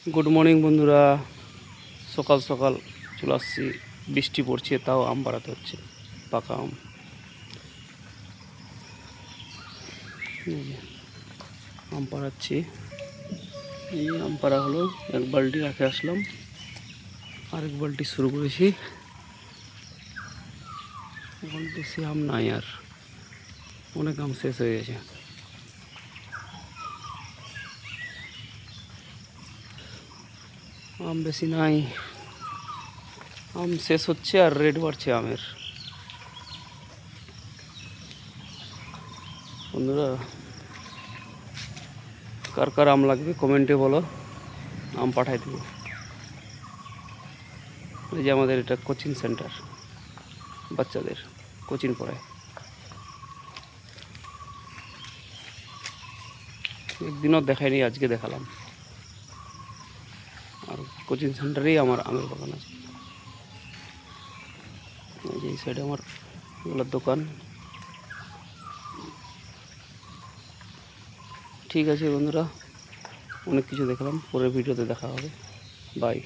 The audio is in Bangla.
গুড মর্নিং বন্ধুরা। সকাল সকাল চলে আসছি, বৃষ্টি পড়ছে তাও আম পাড়াতে হচ্ছে, পাকা আম। আম পাড়াচ্ছি, এই আম পাড়া হলো। এক বালতি রেখে আসলাম, আরেক বালতি শুরু করেছি। এখন বেশি আম নাই, আর অনেক আম শেষ হয়ে গেছে। আম বেশি নাই, আম শেষ হচ্ছে আর রেট বাড়ছে আমের। বন্ধুরা, কার কার আম লাগবে কমেন্টে বলো, আম পাঠাই দেবো। এই যে আমাদের এটা কোচিং সেন্টার, বাচ্চাদের কোচিং পড়ায়। একদিনও দেখাইনি, আজকে দেখালাম। আর কোচিং সেন্টারেই আমার আমের বাগান আছে। এই যে এই সাইডে আমার এগুলোর দোকান। ঠিক আছে বন্ধুরা, অনেক কিছু দেখলাম, পরের ভিডিওতে দেখা হবে। বাই।